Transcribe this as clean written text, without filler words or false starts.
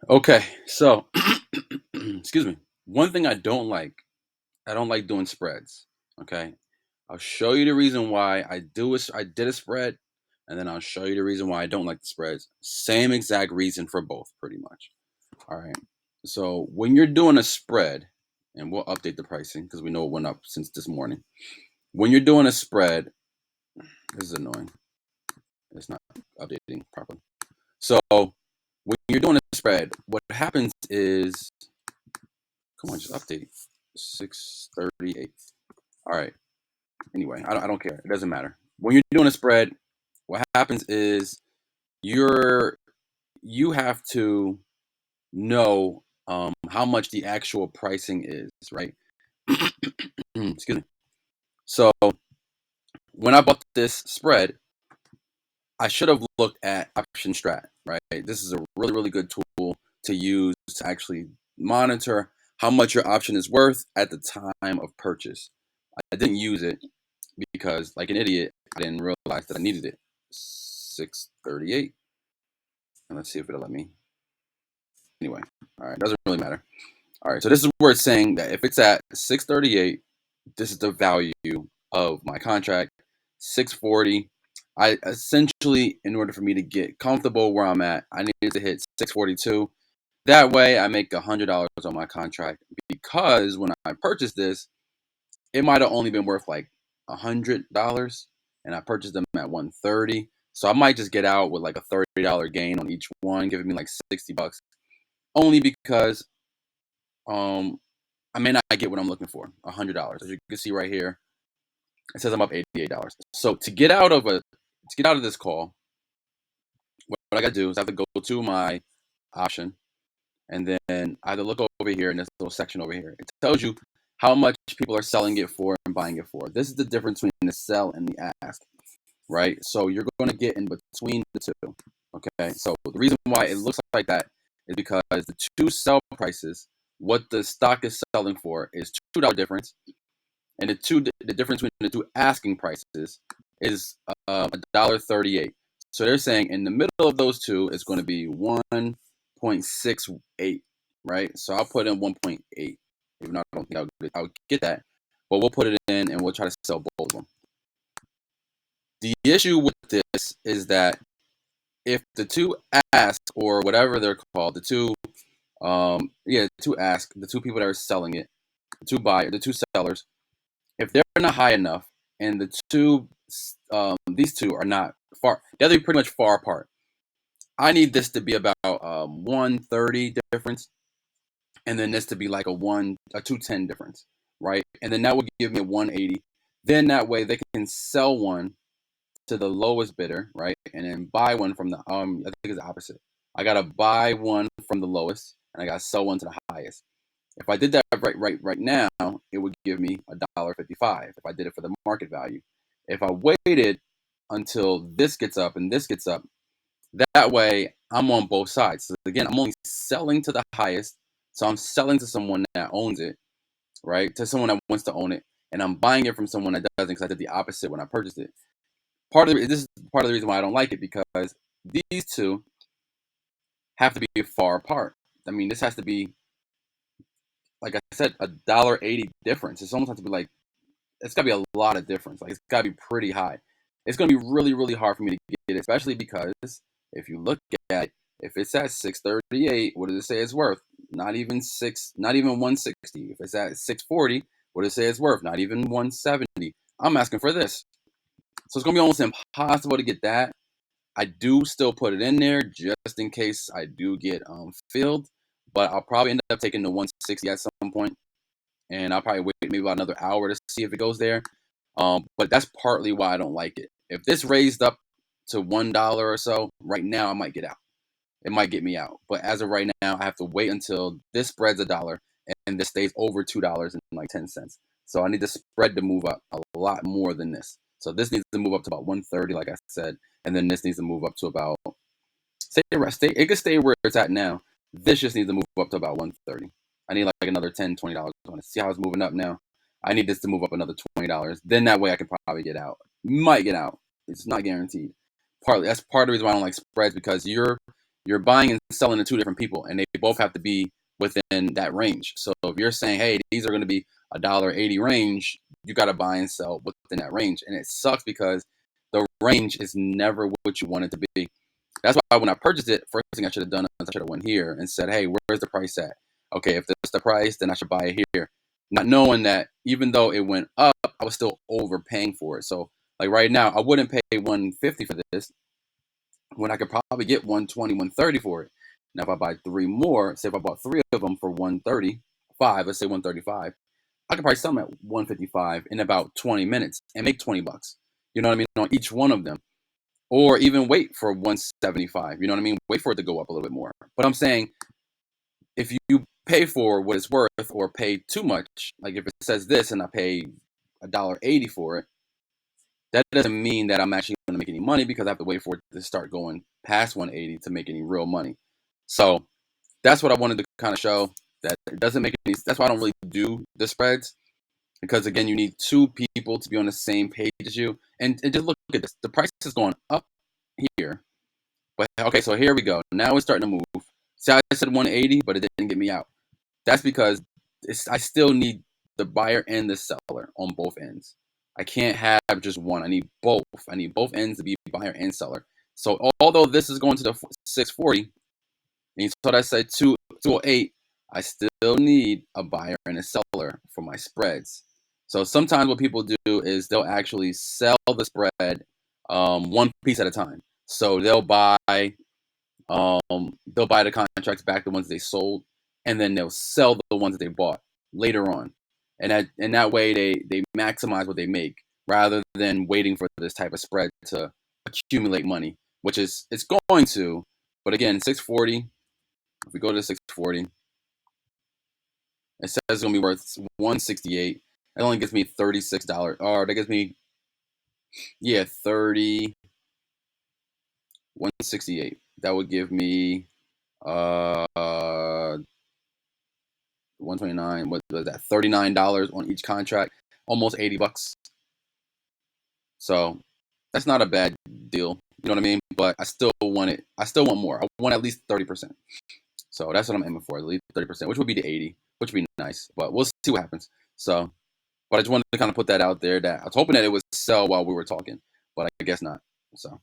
Okay, so excuse me. One thing I don't like doing spreads. Okay, I'll show you the reason why I did a spread, and then I'll show you the reason why I don't like the spreads. Same exact reason for both, pretty much. All right. So when you're doing a spread, and we'll update the pricing because we know it went up since this morning. When you're doing a spread, this is annoying. It's not updating properly. So when you're doing a spread, what happens is, come on, just update. 638. All right. Anyway, I don't care. It doesn't matter. When you're doing a spread, what happens is you're you have to know how much the actual pricing is, right? Excuse me. So when I bought this spread, I should have looked at option strat, right? This is a really, really good tool to use to actually monitor how much your option is worth at the time of purchase. I didn't use it because, like an idiot, I didn't realize that I needed it. 638. And let's see if it'll let me. Anyway, all right, doesn't really matter. All right, so this is where it's saying that if it's at 638, this is the value of my contract. 640. I essentially, in order for me to get comfortable where I'm at, I needed to hit 642. That way, I make $100 on my contract because when I purchased this, it might have only been worth like $100, and I purchased them at 130. So I might just get out with like a $30 gain on each one, giving me like $60, only because um I may not get what I'm looking for, $100. As you can see right here, it says I'm up $88. So to get out of this call, what I gotta do is I have to go to my option, and then I have to look over here in this little section over here. It tells you how much people are selling it for and buying it for. This is the difference between the sell and the ask, right? So you're going to get in between the two. Okay. So the reason why it looks like that is because the two sell prices, what the stock is selling for, is $2 difference, and the difference between the two asking prices is $1.38. So they're saying in the middle of those two is going to be 1.68, right? So I'll put in 1.8, even though I don't think I'll get that, but we'll put it in and we'll try to sell both of them. The issue with this is that if the two ask, or whatever they're called, the two people that are selling it, the two sellers, if they're not high enough, and these two are not far, they're pretty much far apart. I need this to be about 130 difference, and then this to be like a 210 difference, right? And then that would give me a 180. Then that way they can sell one to the lowest bidder, right? And then buy one from the I think it's the opposite. I gotta buy one from the lowest, and I gotta sell one to the highest. If I did that right now, it would give me $1.55 if I did it for the market value. If I waited until this gets up and this gets up, that way I'm on both sides. So again, I'm only selling to the highest, so I'm selling to someone that owns it, right? To someone that wants to own it, and I'm buying it from someone that doesn't, because I did the opposite when I purchased it. This is part of the reason why I don't like it, because these two have to be far apart. I mean, this has to be, like I said, $1.80 difference. It's almost have to be like, it's got to be a lot of difference. Like, it's got to be pretty high. It's going to be really, really hard for me to get it, especially because if you look at it, if it's at 638, what does it say it's worth? Not even 160. If it's at 640, what does it say it's worth? Not even 170. I'm asking for this. So it's going to be almost impossible to get that. I do still put it in there just in case I do get filled, but I'll probably end up taking the 160 at some point, and I'll probably wait maybe about another hour to see if it goes there. But that's partly why I don't like it. If this raised up to $1 or so right now, I might get out. It might get me out. But as of right now, I have to wait until this spreads $1 and this stays over $2 and like 10 cents. So I need the spread to move up a lot more than this. So this needs to move up to about 130, like I said, and then this needs to move up to about it could stay where it's at now. This just needs to move up to about 130. I need like another $10, $20 on it. See how it's moving up now? I need this to move up another $20. Then that way I can probably get out. Might get out. It's not guaranteed. Partly that's part of the reason why I don't like spreads, because you're buying and selling to two different people, and they both have to be within that range. So if you're saying, hey, these are going to be $1.80 range, you got to buy and sell within that range. And it sucks because the range is never what you want it to be. That's why when I purchased it, first thing I should have done is I should have went here and said, hey, where's the price at? Okay, if that's the price, then I should buy it here. Not knowing that even though it went up, I was still overpaying for it. So like right now, I wouldn't pay 150 for this when I could probably get 120, 130 for it. Now if I buy three more, say if I bought three of them for 135, let's say 135, I could probably sell them at 155 in about 20 minutes and make 20 bucks. You know what I mean? On each one of them. Or even wait for 175. You know what I mean? Wait for it to go up a little bit more. But I'm saying if you pay for what it's worth or pay too much, like if it says this and I pay $1.80 for it, that doesn't mean that I'm actually going to make any money because I have to wait for it to start going past 180 to make any real money. So that's what I wanted to kind of show, that it doesn't make any. That's why I don't really do the spreads, because again, you need two people to be on the same page as you. And just look at this. The price is going up here. But okay, so here we go. Now it's starting to move. See, I said 180, but it didn't get me out. That's because I still need the buyer and the seller on both ends. I can't have just one. I need both. I need both ends to be buyer and seller. So although this is going to the 640, and you saw that I said 208, I still need a buyer and a seller for my spreads. So sometimes what people do is they'll actually sell the spread one piece at a time. So they'll buy the contracts back, the ones they sold, and then they'll sell the ones that they bought later on. And that way they maximize what they make rather than waiting for this type of spread to accumulate money, which is it's going to. But again, 640. If we go to 640, it says it's gonna be worth 168. That only gives me $36. Or that gives me 168. That would give me 129. What was that? $39 on each contract, almost 80 bucks. So that's not a bad deal. You know what I mean? But I still want it. I still want more. I want at least 30%. So that's what I'm aiming for, at least 30%, which would be the 80, which would be nice. But we'll see what happens. So, but I just wanted to kind of put that out there that I was hoping that it would sell while we were talking, but I guess not. So.